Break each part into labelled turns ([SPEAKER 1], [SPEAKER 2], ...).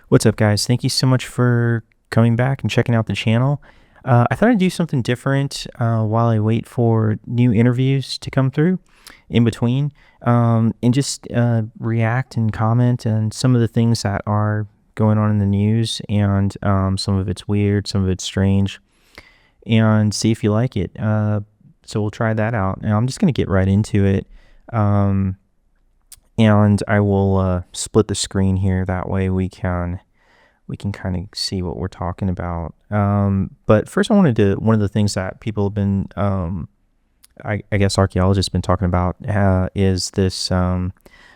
[SPEAKER 1] What's up, guys? Thank you so much for coming back and checking out the channel. I thought I'd do something different while I wait for new interviews to come through in between, and just react and comment on some of the things that are going on in the news, and some of it's weird, some of it's strange, and see if you like it. So we'll try that out. And I'm just going to get right into it. And I will split the screen here. That way we can kind of see what we're talking about. But first, one of the things that people have been, I guess archaeologists have been talking about is this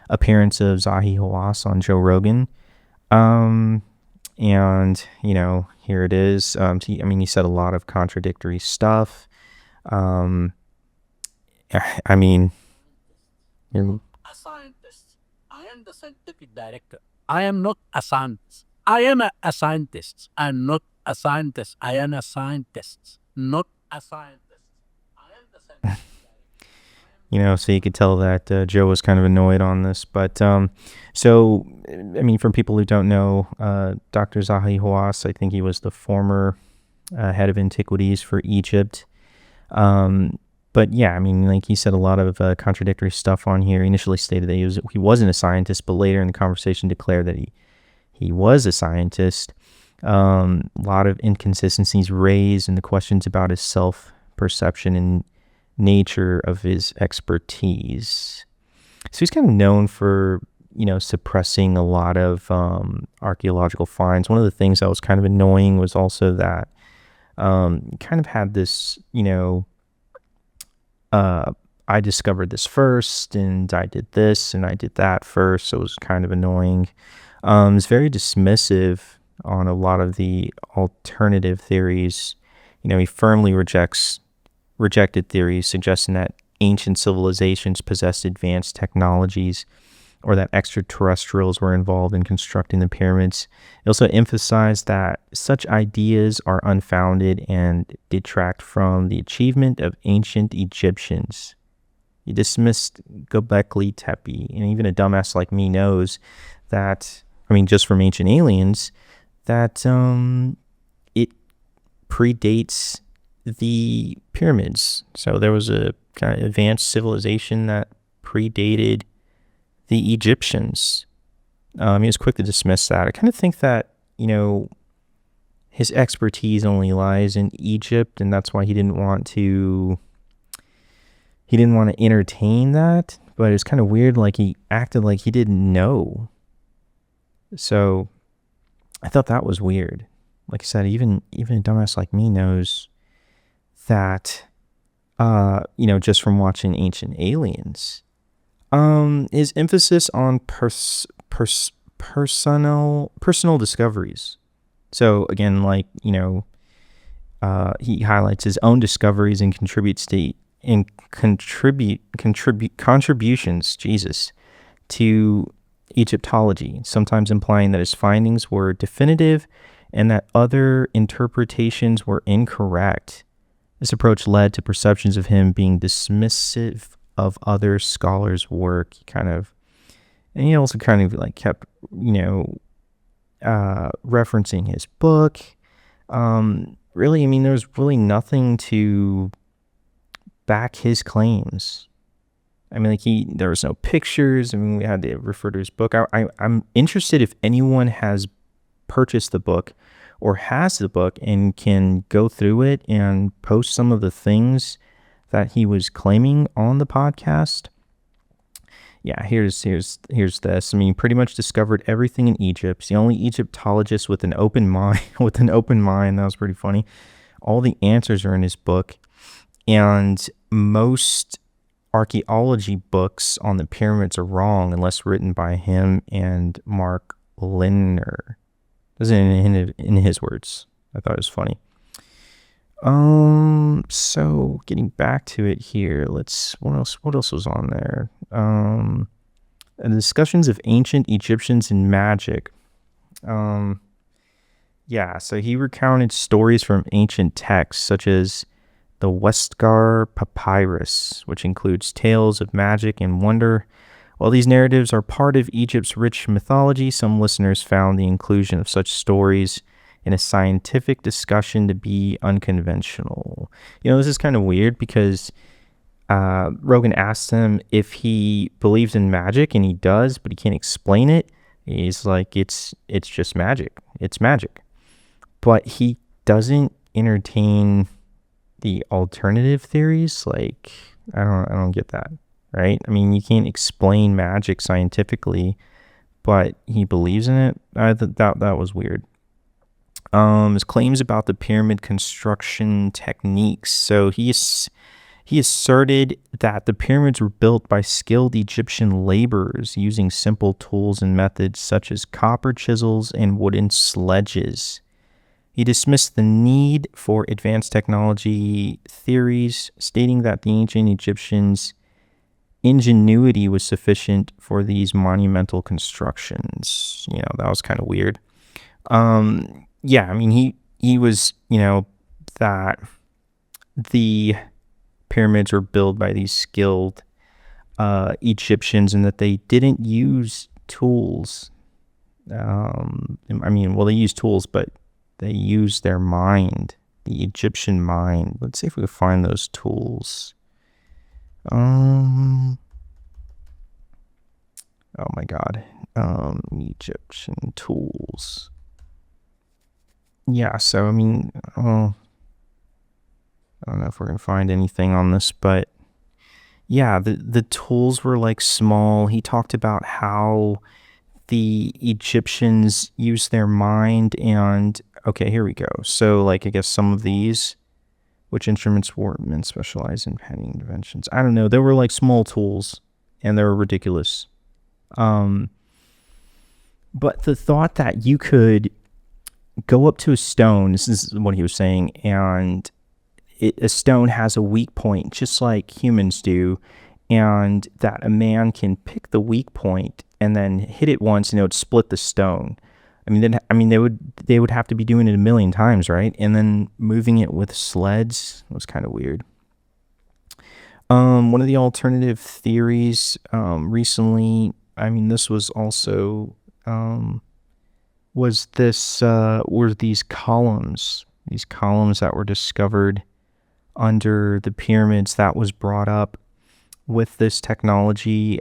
[SPEAKER 1] appearance of Zahi Hawass on Joe Rogan. And, here it is. He said a lot of contradictory stuff. I mean...
[SPEAKER 2] A scientist. I am the scientific director. I am not a scientist. I am a scientist. I am not a scientist. I am a scientist, not a scientist. I am the scientific director.
[SPEAKER 1] So you could tell that Joe was kind of annoyed on this. But for people who don't know, Dr. Zahi Hawass, I think he was the former head of antiquities for Egypt. But yeah, he said a lot of contradictory stuff on here. He initially stated that he wasn't a scientist, but later in the conversation declared that he was a scientist. A lot of inconsistencies raised, and the questions about his self-perception and nature of his expertise. So he's kind of known for, suppressing a lot of archaeological finds. One of the things that was kind of annoying was also that kind of had this, I discovered this first, and I did this, and I did that first, so it was kind of annoying. It's very dismissive on a lot of the alternative theories. He firmly rejected theories suggesting that ancient civilizations possessed advanced technologies, or that extraterrestrials were involved in constructing the pyramids. He also emphasized that such ideas are unfounded and detract from the achievement of ancient Egyptians. He dismissed Göbekli Tepe, and even a dumbass like me knows that, just from Ancient Aliens, that it predates the pyramids. So there was a kind of advanced civilization that predated the Egyptians. He was quick to dismiss that. I kind of think that, his expertise only lies in Egypt, and that's why he didn't want to entertain that. But it's kind of weird, like he acted like he didn't know. So I thought that was weird. Like I said, even a dumbass like me knows that, just from watching Ancient Aliens. His emphasis on personal discoveries. So again, he highlights his own discoveries and contributions, to Egyptology, sometimes implying that his findings were definitive and that other interpretations were incorrect. This approach led to perceptions of him being dismissive of other scholars' work. And he also kind of kept, referencing his book. Really, there's really nothing to back his claims. There was no pictures. We had to refer to his book. I'm interested if anyone has purchased the book or has the book and can go through it and post some of the things that he was claiming on the podcast. Yeah, here's this. Pretty much discovered everything in Egypt. He's the only Egyptologist with an open mind. That was pretty funny. All the answers are in his book, and most archaeology books on the pyramids are wrong unless written by him and Mark Lindner. This is in his words. I thought it was funny. So getting back to it here, what else was on there? The discussions of ancient Egyptians and magic. So he recounted stories from ancient texts, such as the Westgar Papyrus, which includes tales of magic and wonder, While these narratives are part of Egypt's rich mythology, some listeners found the inclusion of such stories in a scientific discussion to be unconventional. This is kind of weird because Rogan asked him if he believes in magic, and he does, but he can't explain it. He's like, it's just magic. It's magic. But he doesn't entertain the alternative theories. Like, I don't get that, right? I mean, you can't explain magic scientifically, but he believes in it. I thought that was weird. His claims about the pyramid construction techniques. So he asserted that the pyramids were built by skilled Egyptian laborers using simple tools and methods such as copper chisels and wooden sledges. He dismissed the need for advanced technology theories, stating that the ancient Egyptians' ingenuity was sufficient for these monumental constructions. That was kind of weird. Yeah, I mean, he was, that the pyramids were built by these skilled Egyptians and that they didn't use tools. They used tools, but they used their mind, the Egyptian mind. Let's see if we can find those tools. Oh my God. Egyptian tools. Yeah, so I don't know if we're going to find anything on this, but yeah, the tools were like small. He talked about how the Egyptians used their mind, and okay, here we go. So like, I guess some of these, which instruments workmen specialize in penning inventions. I don't know. They were like small tools, and they were ridiculous. But the thought that you could go up to a stone, this is what he was saying, and a stone has a weak point, just like humans do, and that a man can pick the weak point and then hit it once, and it would split the stone. They would have to be doing it a million times, right? And then moving it with sleds was kind of weird. One of the alternative theories recently, this was also were these columns that were discovered under the pyramids that was brought up with this technology.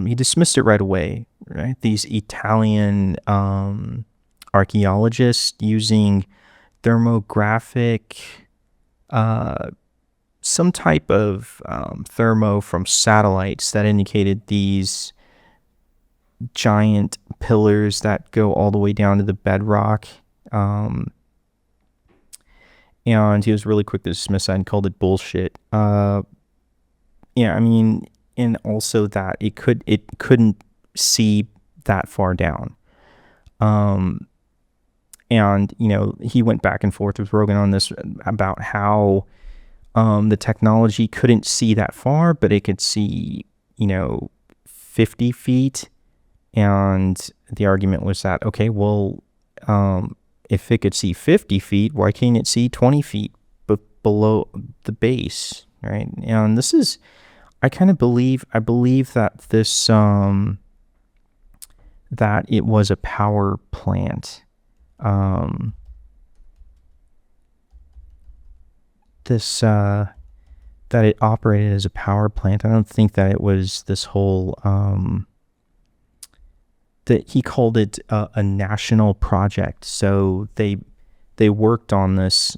[SPEAKER 1] He dismissed it right away, right? These Italian archaeologists using thermographic, some type of thermo from satellites that indicated these giant pillars that go all the way down to the bedrock. And he was really quick to dismiss that and called it bullshit. And also that it couldn't see that far down. And he went back and forth with Rogan on this about how the technology couldn't see that far, but it could see 50 feet. And the argument was that, okay, well, if it could see 50 feet, why can't it see 20 feet below the base, right? And this is, I believe that this, that it was a power plant. That it operated as a power plant. I don't think that it was this whole, that he called it a national project. So they worked on this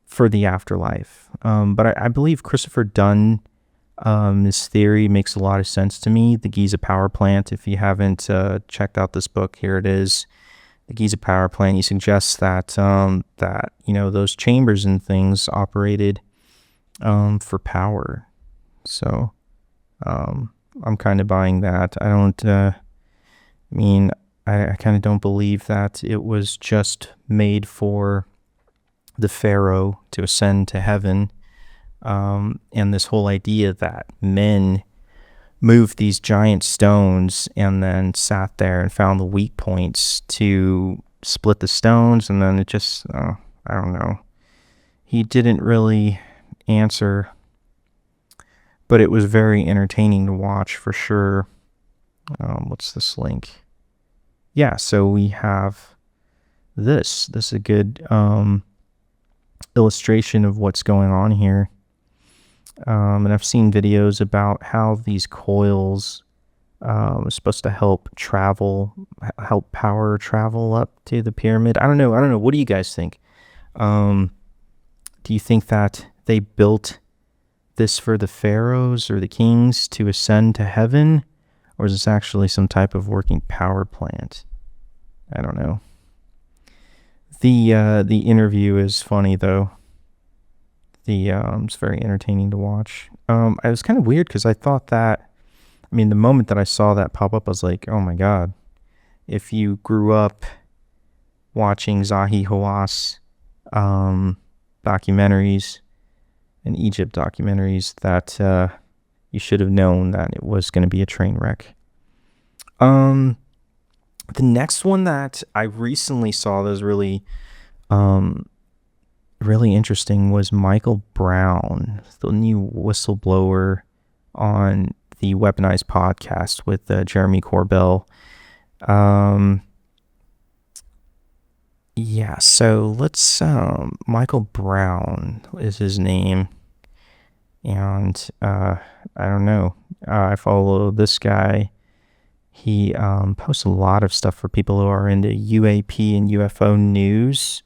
[SPEAKER 1] for the afterlife. But I believe Christopher Dunn, his theory makes a lot of sense to me. The Giza Power Plant, if you haven't checked out this book, here it is. The Giza Power Plant. He suggests that those chambers and things operated for power. So I'm kind of buying that. I don't, I kind of don't believe that it was just made for the pharaoh to ascend to heaven. And this whole idea that men moved these giant stones and then sat there and found the weak points to split the stones, and then it just, I don't know. He didn't really answer. but it was very entertaining to watch for sure. What's this link? Yeah, so we have this. This is a good illustration of what's going on here. And I've seen videos about how these coils are supposed to help power travel up to the pyramid. I don't know. What do you guys think? Do you think that they built this for the pharaohs or the kings to ascend to heaven? Or is this actually some type of working power plant? I don't know. The interview is funny though. It's very entertaining to watch. It was kind of weird because I thought that, the moment that I saw that pop up, I was like, oh my God. If you grew up watching Zahi Hawass documentaries and Egypt documentaries, that you should have known that it was going to be a train wreck. The next one that I recently saw that was really interesting was Michael Brown, the new whistleblower on the Weaponized podcast with Jeremy Corbell. Yeah, so let's, Michael Brown is his name. And I don't know. I follow this guy. He posts a lot of stuff for people who are into UAP and UFO news.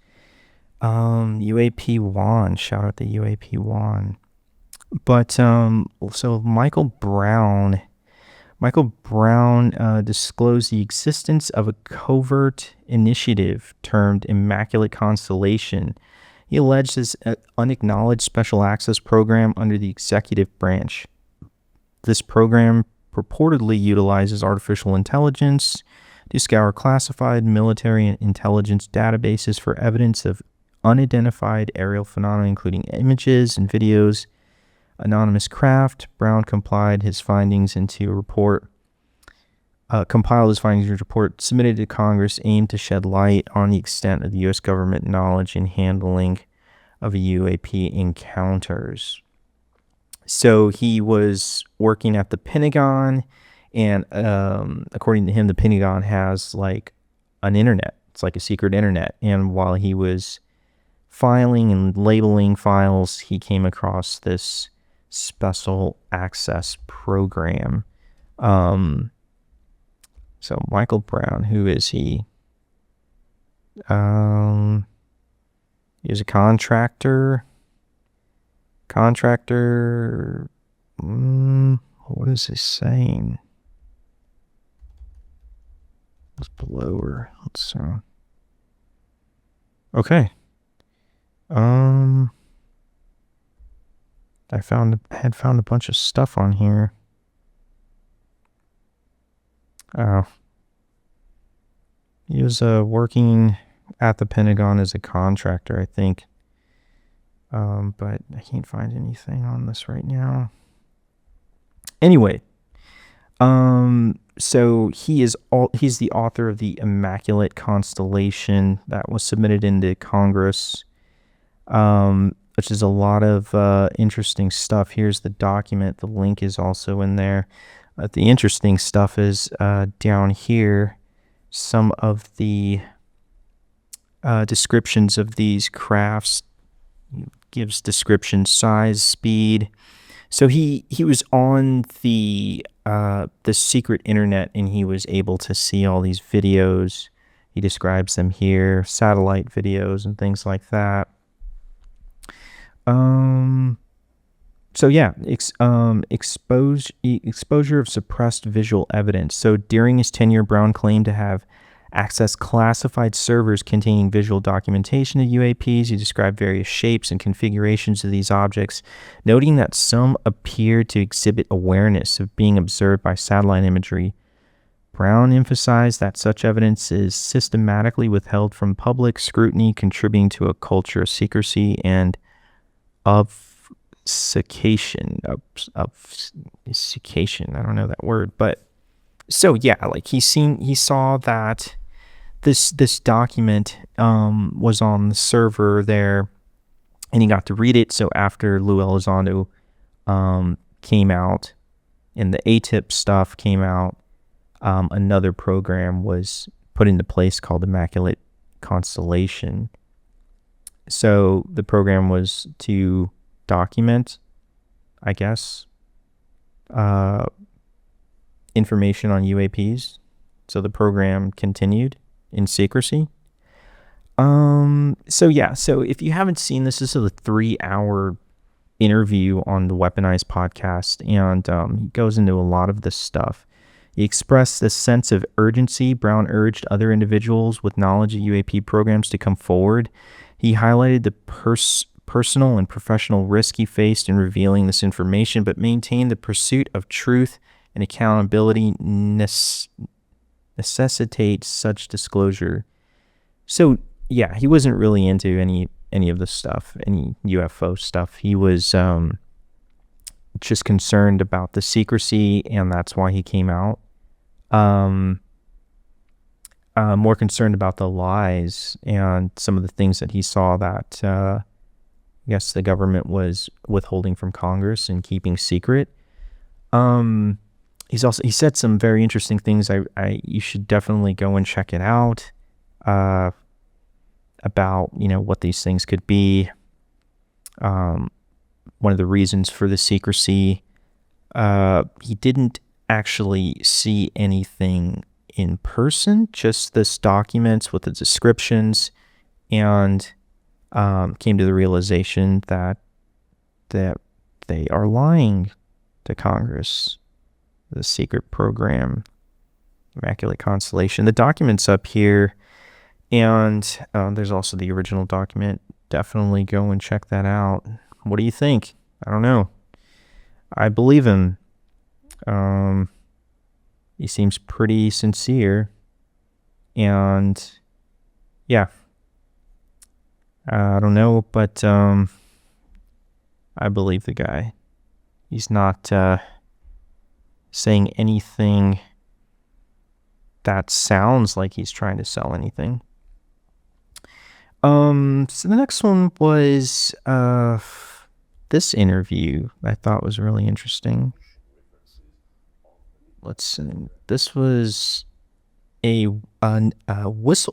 [SPEAKER 1] UAP Juan, shout out to UAP Juan. But so Michael Brown disclosed the existence of a covert initiative termed Immaculate Constellation. He alleged this unacknowledged special access program under the executive branch. This program purportedly utilizes artificial intelligence to scour classified military and intelligence databases for evidence of unidentified aerial phenomena, including images and videos. Anonymous craft. Brown compiled his findings into a report, submitted to Congress, aimed to shed light on the extent of the U.S. government knowledge and handling of UAP encounters. So he was working at the Pentagon, and according to him, the Pentagon has like an internet. It's like a secret internet. And while he was filing and labeling files, he came across this special access program. So Michael Brown, who is he? He's a contractor. What is he saying? Whistleblower. Let's okay. I had found a bunch of stuff on here. He was working at the Pentagon as a contractor, I think. But I can't find anything on this right now. Anyway, so he's the author of the Immaculate Constellation that was submitted into Congress, which is a lot of interesting stuff. Here's the document. The link is also in there. The interesting stuff is down here. Some of the descriptions of these crafts. Gives description, size, speed. So he was on the secret internet, and he was able to see all these videos. He describes them here, satellite videos and things like that. So yeah, exposure of suppressed visual evidence. So during his tenure, Brown claimed to have accessed classified servers containing visual documentation of UAPs. He described various shapes and configurations of these objects, noting that some appeared to exhibit awareness of being observed by satellite imagery. Brown emphasized that such evidence is systematically withheld from public scrutiny, contributing to a culture of secrecy and obfuscation. Obfuscation. I don't know that word, but so yeah, like he saw that this document was on the server there, and he got to read it. So after Lou Elizondo came out and the ATIP stuff came out, another program was put into place called Immaculate Constellation. So the program was to document, I guess, information on UAPs. So the program continued in secrecy. So if you haven't seen this is a 3-hour interview on the Weaponized podcast, and he goes into a lot of this stuff. He expressed this sense of urgency. Brown urged other individuals with knowledge of UAP programs to come forward. He highlighted the personal and professional risk he faced in revealing this information, but maintained the pursuit of truth and accountability necessitates such disclosure. So, yeah, he wasn't really into any of this stuff, any UFO stuff. He was just concerned about the secrecy, and that's why he came out. More concerned about the lies and some of the things that he saw that I guess the government was withholding from Congress and keeping secret. He said some very interesting things. You should definitely go and check it out. About what these things could be. One of the reasons for the secrecy, he didn't actually see anything in person, just this documents with the descriptions, and came to the realization that they are lying to Congress. The secret program, Immaculate Constellation. The document's up here, and there's also the original document. Definitely go and check that out. What do you think? I don't know. I believe him. He seems pretty sincere, and yeah, I don't know, but I believe the guy. He's not saying anything that sounds like he's trying to sell anything. So the next one was this interview I thought was really interesting. Let's see. This was a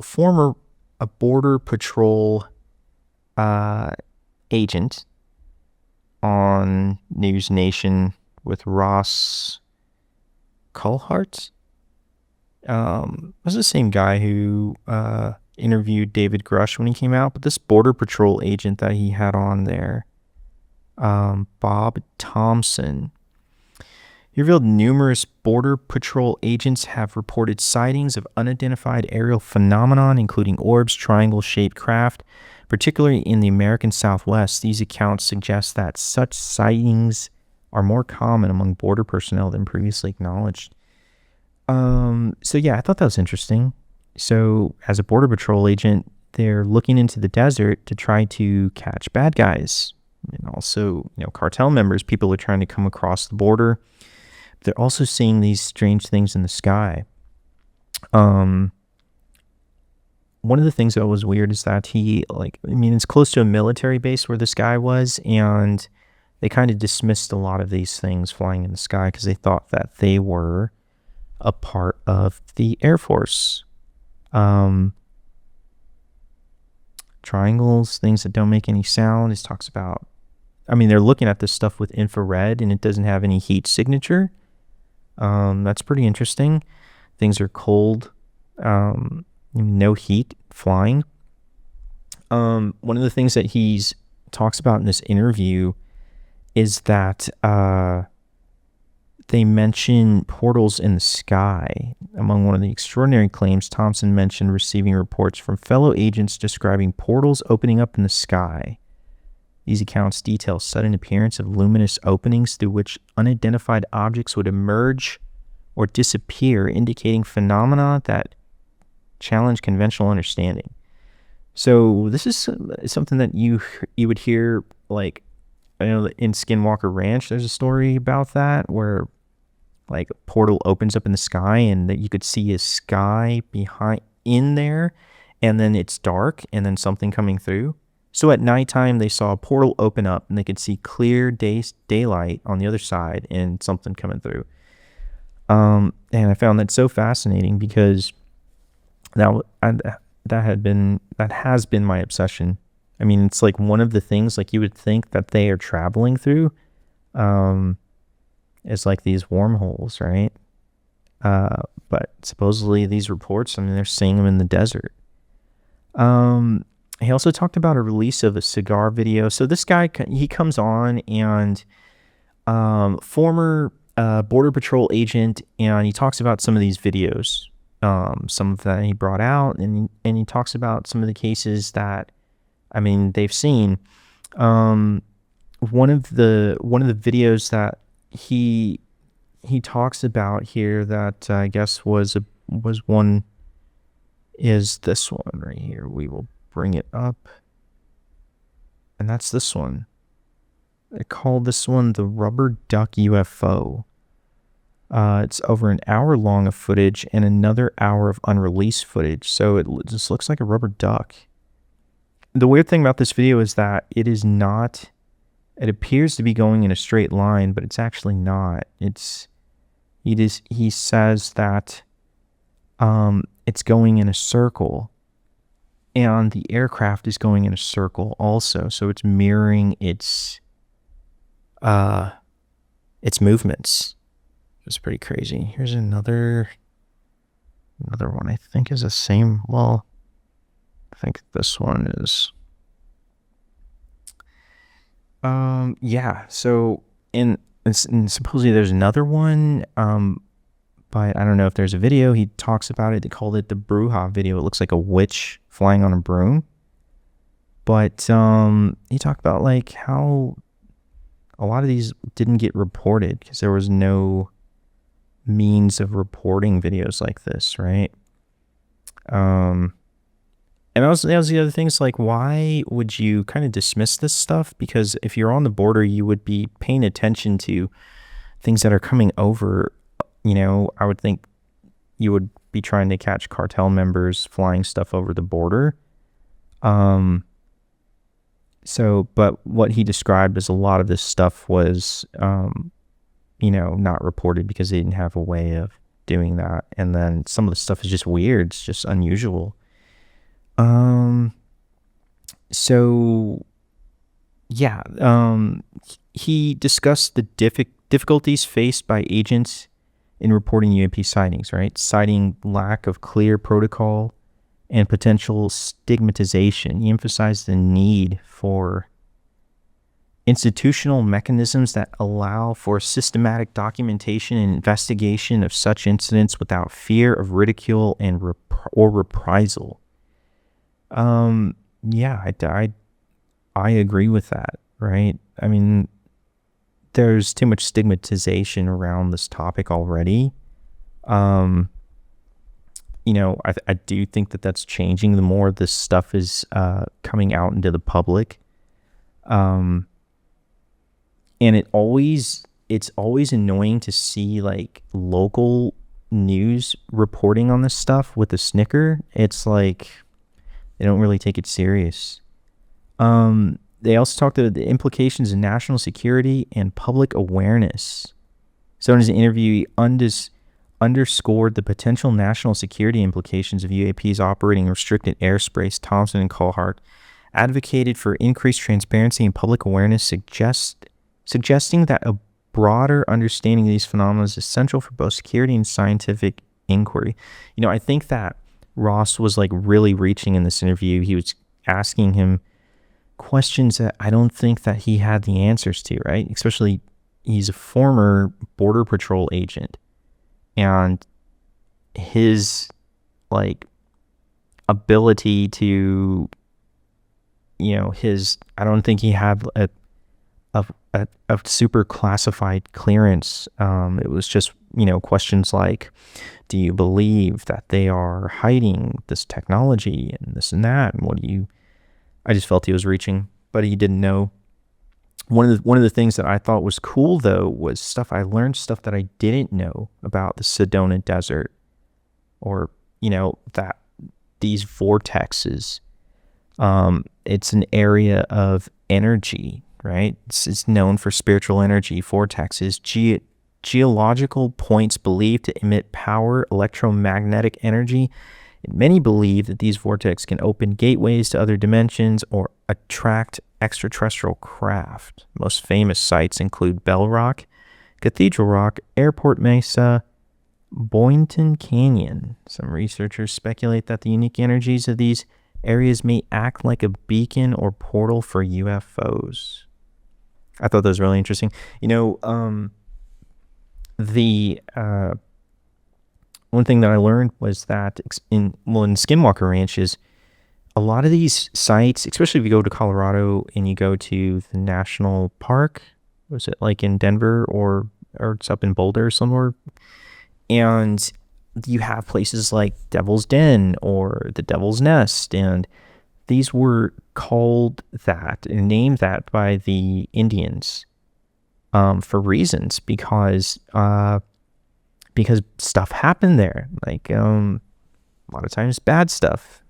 [SPEAKER 1] former border patrol agent on News Nation with Ross Coulthart. Was the same guy who interviewed David Grush when he came out, but this border patrol agent that he had on there, Bob Thompson, he revealed numerous border patrol agents have reported sightings of unidentified aerial phenomenon, including orbs, triangle-shaped craft, particularly in the American Southwest. These accounts suggest that such sightings are more common among border personnel than previously acknowledged. So yeah, I thought that was interesting. So as a border patrol agent, they're looking into the desert to try to catch bad guys, and also, cartel members. People are trying to come across the border. They're also seeing these strange things in the sky. One of the things that was weird is that it's close to a military base where this guy was, and they kind of dismissed a lot of these things flying in the sky because they thought that they were a part of the Air Force. Triangles, things that don't make any sound. It talks about, they're looking at this stuff with infrared, and it doesn't have any heat signature. That's pretty interesting. Things are cold. No heat flying. One of the things that he's talks about in this interview is that they mention portals in the sky. Among one of the extraordinary claims, Thompson mentioned receiving reports from fellow agents describing portals opening up in the sky. These accounts detail sudden appearance of luminous openings through which unidentified objects would emerge or disappear, indicating phenomena that challenge conventional understanding. So this is something that you would hear, like, I know that in Skinwalker Ranch, there's a story about that where like a portal opens up in the sky and that you could see a sky behind in there, and then it's dark and then something coming through. So at nighttime, they saw a portal open up and they could see clear daylight on the other side and something coming through. And I found that so fascinating because that has been my obsession. I mean, it's like one of the things like you would think that they are traveling through, is like these wormholes, right? But supposedly these reports, I mean, they're seeing them in the desert. He also talked about a release of a cigar video. So this guy, he comes on and former Border Patrol agent, and he talks about some of these videos, some of that he brought out, and he talks about some of the cases that, I mean, they've seen. One of the videos that he talks about here that I guess was one is this one right here. We will bring it up, and that's this one. They call this one the Rubber Duck UFO. It's over an hour long of footage and another hour of unreleased footage, so it just looks like a rubber duck. The weird thing about this video is that it is not, it appears to be going in a straight line, but it's actually not. He says that it's going in a circle, and the aircraft is going in a circle also, so it's mirroring its movements. It's pretty crazy. Here's another one. I think is the same. Well, I think this one is. Yeah. So and supposedly there's another one. But I don't know if there's a video. He talks about it. They called it the Bruja video. It looks like a witch flying on a broom. But he talked about like how a lot of these didn't get reported because there was no means of reporting videos like this, right? And that was the other things, like, why would you kind of dismiss this stuff? Because if you're on the border, you would be paying attention to things that are coming over. You know, I would think you would be trying to catch cartel members flying stuff over the border. So, but what he described as a lot of this stuff was, not reported because they didn't have a way of doing that. And then some of the stuff is just weird. It's just unusual. So yeah, he discussed the difficulties faced by agents in reporting UAP sightings, right? Citing lack of clear protocol and potential stigmatization. He emphasized the need for institutional mechanisms that allow for systematic documentation and investigation of such incidents without fear of ridicule and or reprisal. Yeah, I agree with that, right? I mean, there's too much stigmatization around this topic already. I do think that that's changing the more this stuff is coming out into the public. And it's always annoying to see like local news reporting on this stuff with a snicker. It's like they don't really take it serious. They also talked about the implications of national security and public awareness. So in his interview, he underscored the potential national security implications of UAPs operating restricted airspace. Thompson and Coulthard advocated for increased transparency and public awareness, suggesting that a broader understanding of these phenomena is essential for both security and scientific inquiry. I think that Ross was like really reaching in this interview. He was asking him questions that I don't think that he had the answers to, right? Especially he's a former Border Patrol agent, and his like ability to, I don't think he had a super classified clearance. It was just, questions like, do you believe that they are hiding this technology and this and that? And I just felt he was reaching, but he didn't know. One of the things that I thought was cool though was I learned stuff that I didn't know about the Sedona desert, or, that these vortexes It's an area of energy, right? It's known for spiritual energy vortexes, geological points believed to emit power, electromagnetic energy. And many believe that these vortexes can open gateways to other dimensions or attract extraterrestrial craft. Most famous sites include Bell Rock, Cathedral Rock, Airport Mesa, Boynton Canyon. Some researchers speculate that the unique energies of these areas may act like a beacon or portal for UFOs. I thought that was really interesting. The one thing that I learned was that in Skinwalker Ranches, a lot of these sites, especially if you go to Colorado and you go to the national park, was it like in Denver or it's up in Boulder somewhere, and you have places like Devil's Den or the Devil's Nest, and these were called that and named that by the Indians for reasons, because stuff happened there, like a lot of times bad stuff.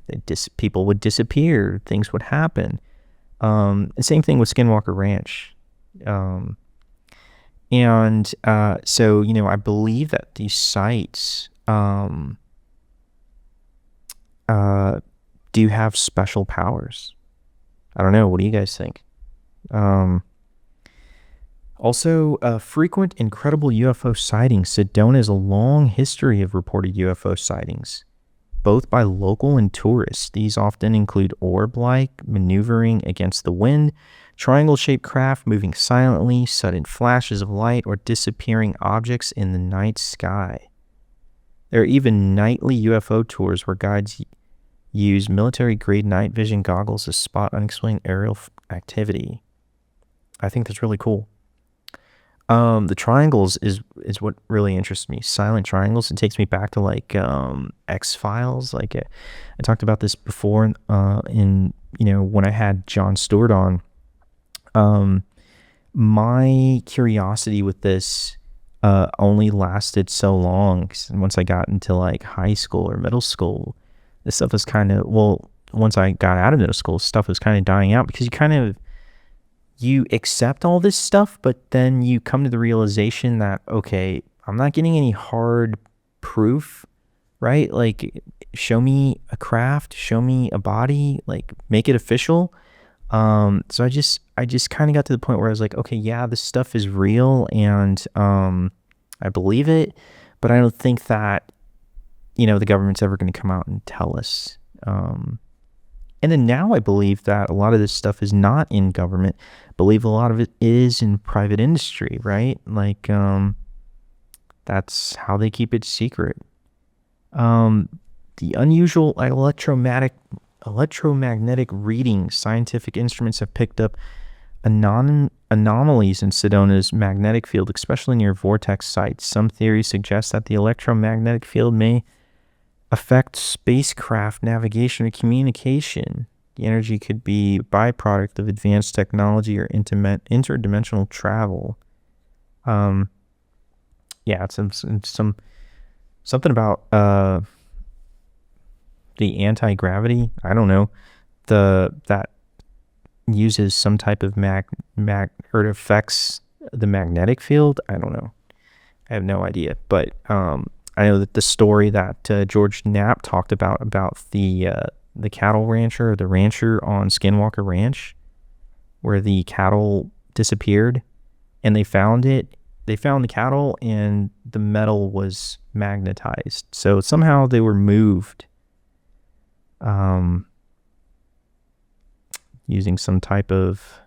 [SPEAKER 1] People would disappear, things would happen. The same thing with Skinwalker Ranch. So, I believe that these sites do have special powers. I don't know. What do you guys think? Also, frequent incredible UFO sightings. Sedona has a long history of reported UFO sightings, both by local and tourists. These often include orb-like maneuvering against the wind, triangle-shaped craft moving silently, sudden flashes of light, or disappearing objects in the night sky. There are even nightly UFO tours where guides use military-grade night vision goggles to spot unexplained aerial activity. I think that's really cool. The triangles is what really interests me. Silent triangles. It takes me back to like X-Files. Like I talked about this before in when I had Jon Stewart on. My curiosity with this only lasted so long. Once I got into like high school or middle school, this stuff was kind of, once I got out of middle school, stuff was kind of dying out, because you accept all this stuff, but then you come to the realization that, okay, I'm not getting any hard proof, right? Like, show me a craft, show me a body, like make it official. So I just kind of got to the point where I was like, okay, yeah, this stuff is real, and I believe it, but I don't think that, the government's ever going to come out and tell us. And then now I believe that a lot of this stuff is not in government. I believe a lot of it is in private industry, right? Like, that's how they keep it secret. The unusual electromagnetic readings. Scientific instruments have picked up anomalies in Sedona's magnetic field, especially near vortex sites. Some theories suggest that the electromagnetic field may affect spacecraft navigation or communication. The energy could be a byproduct of advanced technology or interdimensional travel. It's something about the anti-gravity. I don't know. That uses some type of or it affects the magnetic field. I don't know. I have no idea. But I know that the story that George Knapp talked about the cattle rancher, or the rancher on Skinwalker Ranch, where the cattle disappeared, and they found it. They found the cattle, and the metal was magnetized. So somehow they were moved using some type of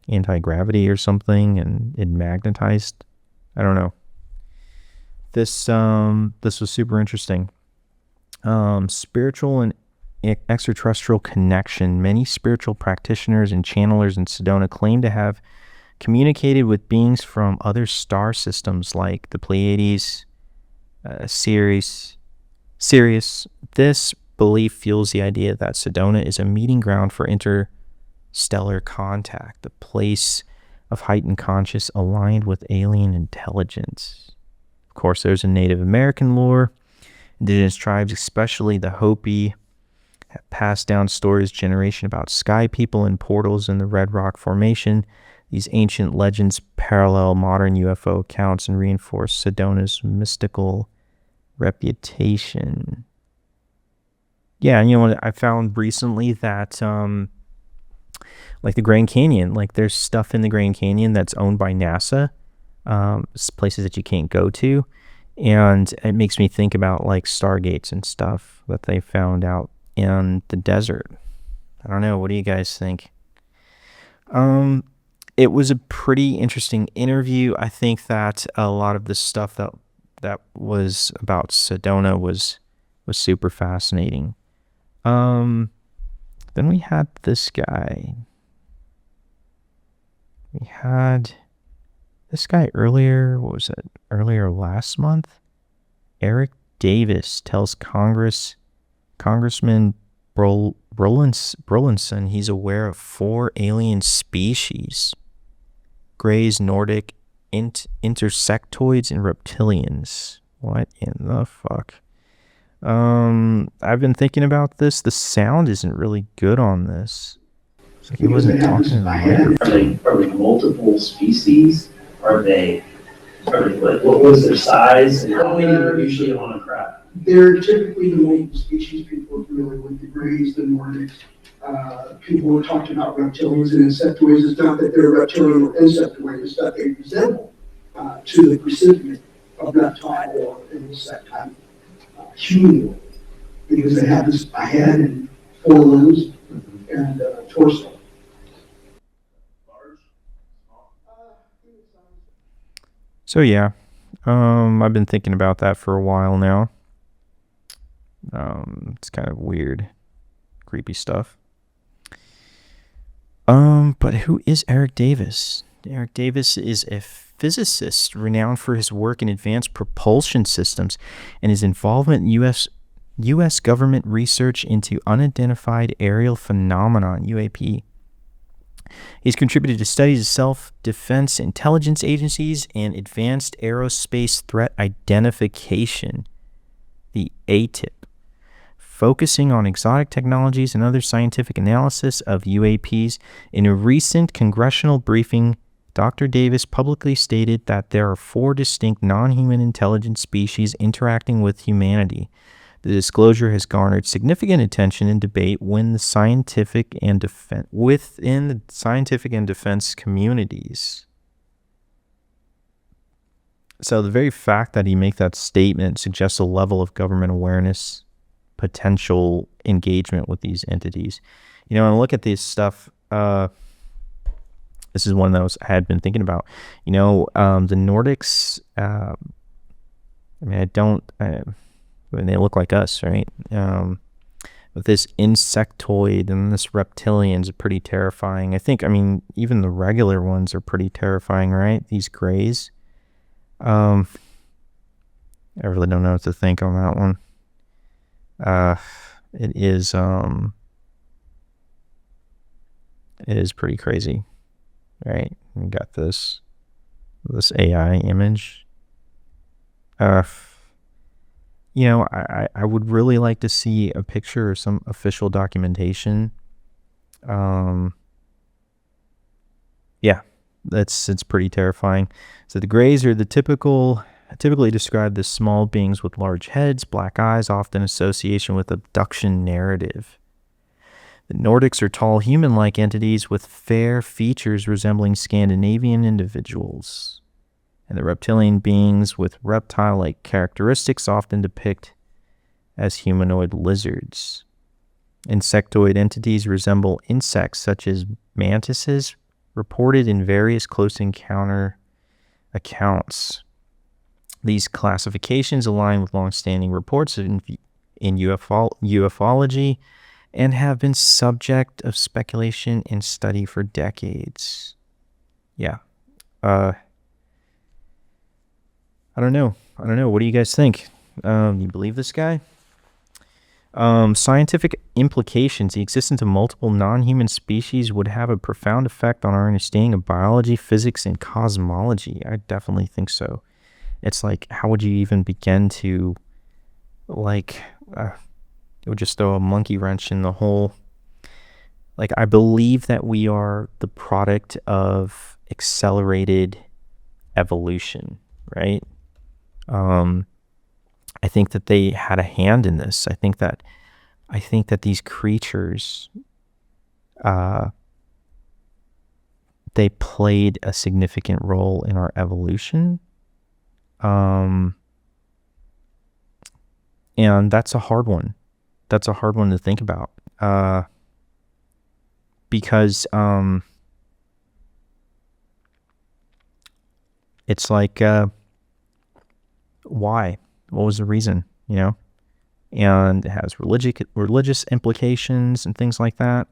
[SPEAKER 1] anti-gravity or something, and it magnetized. I don't know. This was super interesting. Spiritual and extraterrestrial connection. Many spiritual practitioners and channelers in Sedona claim to have communicated with beings from other star systems like the Pleiades, Sirius. This belief fuels the idea that Sedona is a meeting ground for interstellar contact, the place of heightened conscious aligned with alien intelligence. Of course, there's a Native American lore. Indigenous tribes, especially the Hopi, passed down stories generation about sky people and portals in the Red Rock Formation. These ancient legends parallel modern UFO accounts and reinforce Sedona's mystical reputation. Yeah, and you know what I found recently that like the Grand Canyon, like there's stuff in the Grand Canyon that's owned by NASA, places that you can't go to, and it makes me think about like stargates and stuff that they found out in the desert. I don't know. What do you guys think? It was a pretty interesting interview. I think that a lot of the stuff that was about Sedona was super fascinating. Then we had this guy. We had this guy earlier. What was it? Earlier last month. Eric Davis tells Congressman Brolinson he's aware of 4 alien species: Greys, Nordic, Insectoids, and Reptilians. What in the fuck? I've been thinking about this. The sound isn't really good on this. It's like he wasn't talking in the microphone.
[SPEAKER 3] Are they multiple species? Are they what was their size? And how many are usually on a craft?
[SPEAKER 4] They're typically the multiple species people are familiar with, the Greys, the Nordics. People were talking about reptilians and insectoids. It's not that they're reptilian or insectoid, it's that they resemble to the recipient of reptile or insect type humanoid, because they have this a head and 4 limbs and torso.
[SPEAKER 1] So yeah, I've been thinking about that for a while now. It's kind of weird, creepy stuff. But who is Eric Davis? Eric Davis is a physicist renowned for his work in advanced propulsion systems and his involvement in U.S. government research into unidentified aerial phenomenon, UAP. He's contributed to studies of self-defense intelligence agencies and advanced aerospace threat identification, the ATIP, focusing on exotic technologies and other scientific analysis of UAPs. In a recent congressional briefing, Dr. Davis publicly stated that there are 4 distinct non-human intelligent species interacting with humanity. The disclosure has garnered significant attention and debate within the scientific and defense communities. So the very fact that he make that statement suggests a level of government awareness, potential engagement with these entities. You know, and look at this stuff. This is one of those I had been thinking about. You know, the Nordics. I mean, they look like us, right? But this insectoid and this reptilians are pretty terrifying. I mean, even the regular ones are pretty terrifying, right? These Greys. I really don't know what to think on that one. It is pretty crazy, right? We got this AI image. You know, I would really like to see a picture or some official documentation. Yeah, it's pretty terrifying. So the Greys are typically described as small beings with large heads, black eyes, often association with abduction narrative. The Nordics are tall human-like entities with fair features resembling Scandinavian individuals. And the reptilian beings with reptile-like characteristics often depict as humanoid lizards. Insectoid entities resemble insects such as mantises, reported in various close encounter accounts. These classifications align with long-standing reports in ufology and have been subject of speculation and study for decades. Yeah. I don't know. What do you guys think? You believe this guy? Scientific implications. The existence of multiple non-human species would have a profound effect on our understanding of biology, physics, and cosmology. I definitely think so. It's like, how would you even begin to, like, it would just throw a monkey wrench in the whole. Like, I believe that we are the product of accelerated evolution, right? I think that they had a hand in this. I think that these creatures, they played a significant role in our evolution. And that's a hard one. That's a hard one to think about. Because it's like, why? What was the reason, you know? And it has religious implications and things like that.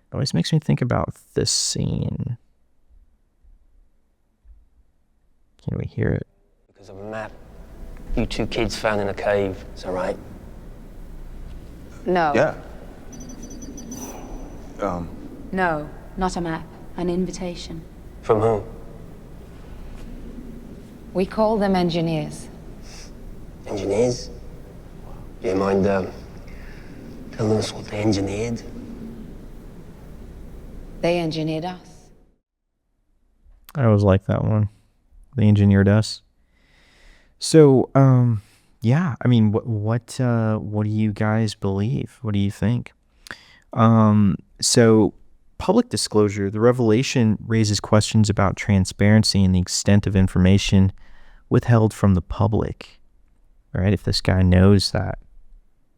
[SPEAKER 1] It always makes me think about this scene. Can we hear it?
[SPEAKER 5] Because of a map you two kids found in a cave, is that right?
[SPEAKER 6] No.
[SPEAKER 7] Yeah.
[SPEAKER 6] No, not a map. An invitation.
[SPEAKER 5] From whom?
[SPEAKER 6] We call them engineers.
[SPEAKER 5] Engineers? Do you mind telling us what they engineered?
[SPEAKER 6] They engineered us.
[SPEAKER 1] I always like that one. They engineered us. So, yeah, I mean, what do you guys believe? What do you think? So, public disclosure, the revelation raises questions about transparency and the extent of information withheld from the public. Right? If this guy knows that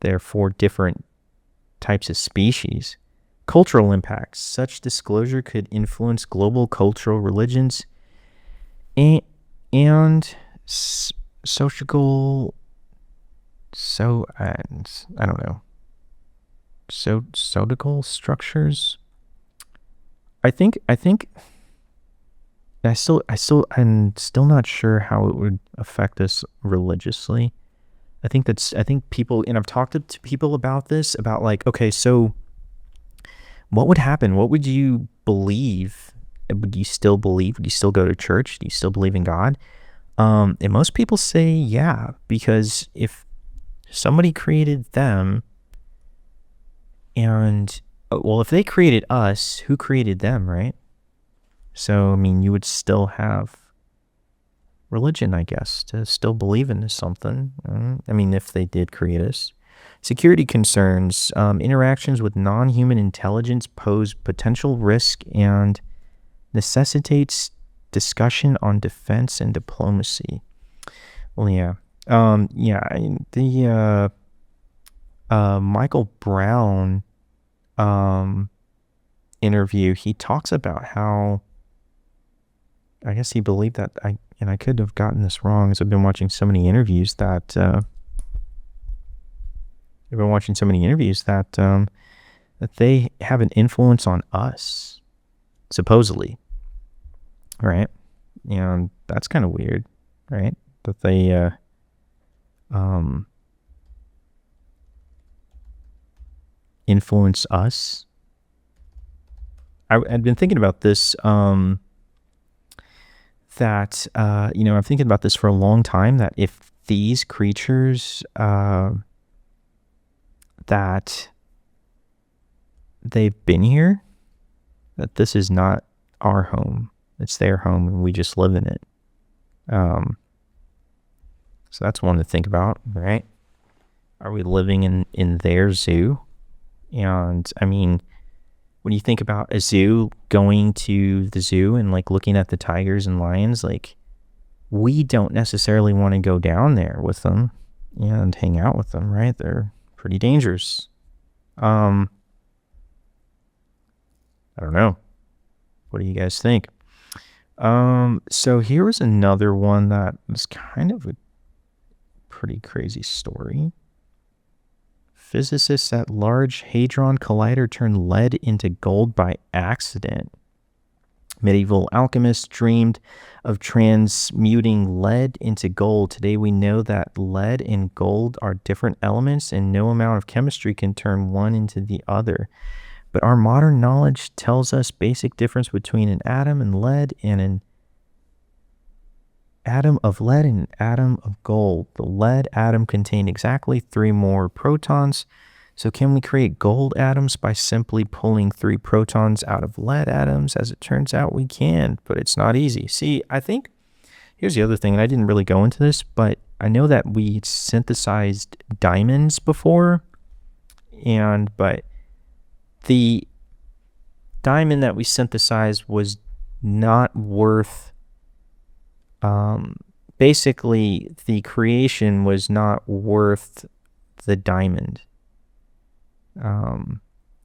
[SPEAKER 1] there are 4 different types of species. Cultural impacts. Such disclosure could influence global cultural religions and social, I don't know, social structures. I'm still not sure how it would affect us religiously. I think people, and I've talked to people about this, about like, okay, so what would happen? What would you believe? Would you still believe? Would you still go to church? Do you still believe in God? And most people say, yeah, because if somebody created them and, well, if they created us, who created them, right? So, I mean, you would still have religion, I guess, to still believe in something. I mean, if they did create us. Security concerns, interactions with non-human intelligence pose potential risk and necessitates discussion on defense and diplomacy. Well, yeah. The Michael Brown interview, he talks about how, I guess he believed that, and I could have gotten this wrong, as I've been watching so many interviews that that they have an influence on us, supposedly, right? And that's kind of weird, right? That they influence us. I'd been thinking about this, I'm thinking about this for a long time, that if these creatures, that they've been here, that this is not our home, it's their home, and we just live in it. So that's one to think about, right? Are we living in their zoo? And I mean, when you think about a zoo, going to the zoo and like looking at the tigers and lions, like, we don't necessarily want to go down there with them and hang out with them, right? They're pretty dangerous. I don't know. What do you guys think? So here was another one that was kind of a pretty crazy story. Physicists at Large Hadron Collider turned lead into gold by accident. Medieval alchemists dreamed of transmuting lead into gold. Today we know that lead and gold are different elements, and no amount of chemistry can turn one into the other. But our modern knowledge tells us basic difference between an atom and lead and an atom of lead and an atom of gold. The lead atom contained exactly 3 more protons, So can we create gold atoms by simply pulling 3 protons out of lead atoms? As it turns out, we can, but it's not easy. See, I think, here's the other thing, and I didn't really go into this, but I know that we synthesized diamonds before, but the diamond that we synthesized was not worth, basically the creation was not worth the diamond.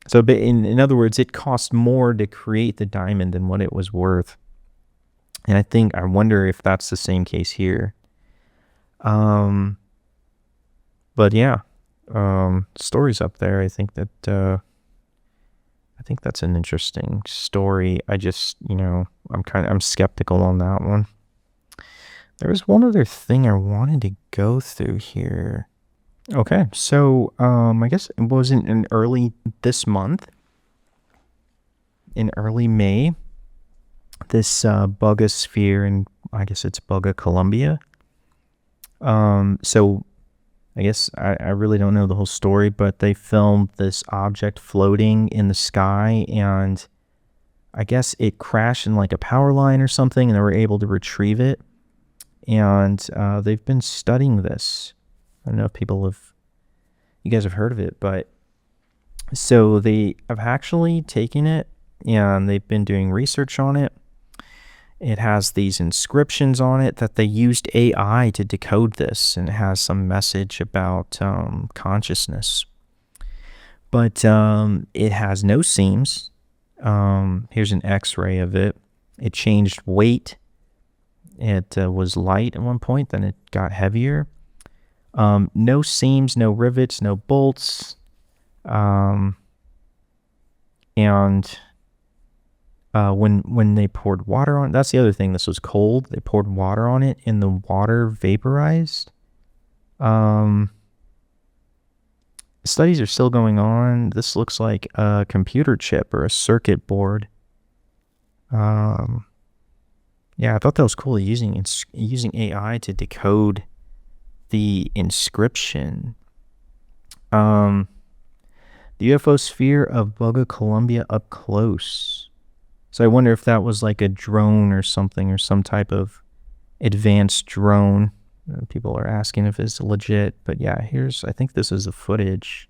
[SPEAKER 1] So in other words, it cost more to create the diamond than what it was worth. And I wonder if that's the same case here. But yeah, story's up there. I think that's an interesting story. I just, I'm skeptical on that one. There was one other thing I wanted to go through here. Okay, so I guess it was in early this month, in early May, this Bugosphere, and I guess it's Buga, Colombia. So I guess I really don't know the whole story, but they filmed this object floating in the sky, and I guess it crashed in like a power line or something, and they were able to retrieve it. And they've been studying this. I don't know if you guys have heard of it, but so they have actually taken it and they've been doing research on it. It has these inscriptions on it that they used AI to decode this, and it has some message about consciousness. But it has no seams. Here's an X-ray of it. It changed weight. It was light at one point, then it got heavier. No seams, no rivets, no bolts. And when they poured water on, that's the other thing, this was cold. They poured water on it and the water vaporized. Studies are still going on. This looks like a computer chip or a circuit board. Yeah, I thought that was cool, using AI to decode the inscription. The UFO sphere of Buga, Colombia up close. So I wonder if that was like a drone or something, or some type of advanced drone. People are asking if it's legit, but yeah, I think this is the footage.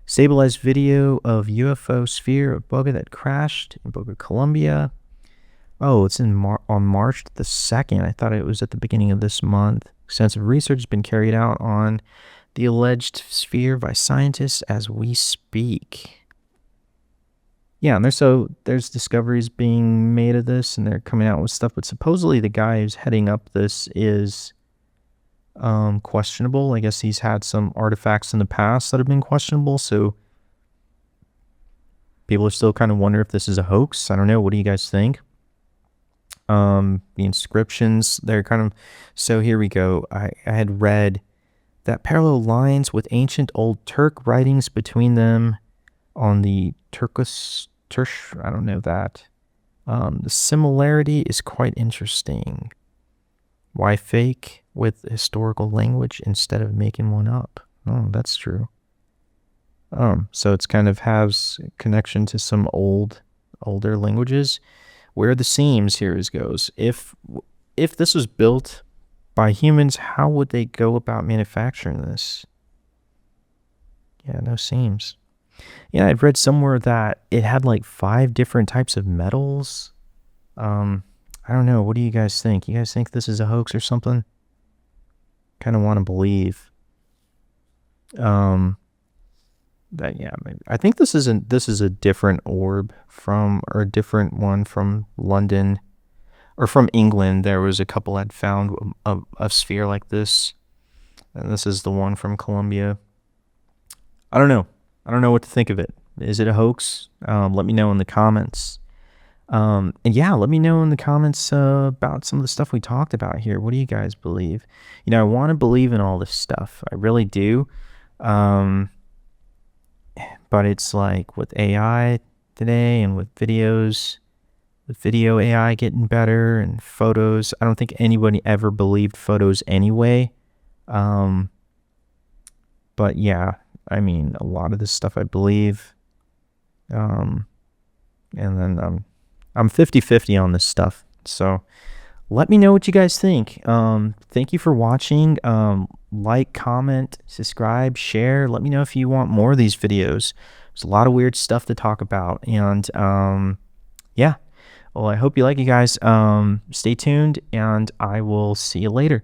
[SPEAKER 1] Stabilized video of UFO sphere of Buga that crashed in Buga, Colombia. Oh, it's on March the 2nd. I thought it was at the beginning of this month. Extensive research has been carried out on the alleged sphere by scientists as we speak. Yeah, and there's discoveries being made of this, and they're coming out with stuff, but supposedly the guy who's heading up this is questionable. I guess he's had some artifacts in the past that have been questionable, so people are still kind of wondering if this is a hoax. I don't know. What do you guys think? The inscriptions, they're kind of, so here we go. I had read that parallel lines with ancient old Turk writings between them on the Turkish, I don't know that. The similarity is quite interesting. Why fake with historical language instead of making one up? Oh, that's true. So it's kind of has connection to some older languages. Where are the seams? Here it goes. If this was built by humans, how would they go about manufacturing this? Yeah, no seams. Yeah, I've read somewhere that it had like 5 different types of metals. I don't know. What do you guys think? You guys think this is a hoax or something? Kind of want to believe. That, yeah, maybe. I think this is a different orb or a different one from London or from England. There was a couple had found a sphere like this, and this is the one from Colombia. I don't know what to think of it. Is it a hoax? Let me know in the comments. And yeah, let me know in the comments about some of the stuff we talked about here. What do you guys believe? I want to believe in all this stuff. I really do. But it's like with AI today and with videos, with video AI getting better and photos, I don't think anybody ever believed photos anyway. But yeah, I mean, a lot of this stuff I believe. And then I'm 50-50 on this stuff. So let me know what you guys think. Thank you for watching. Like, comment, subscribe, share. Let me know if you want more of these videos. There's a lot of weird stuff to talk about. And yeah, well, I hope you like it, guys. Stay tuned, and I will see you later.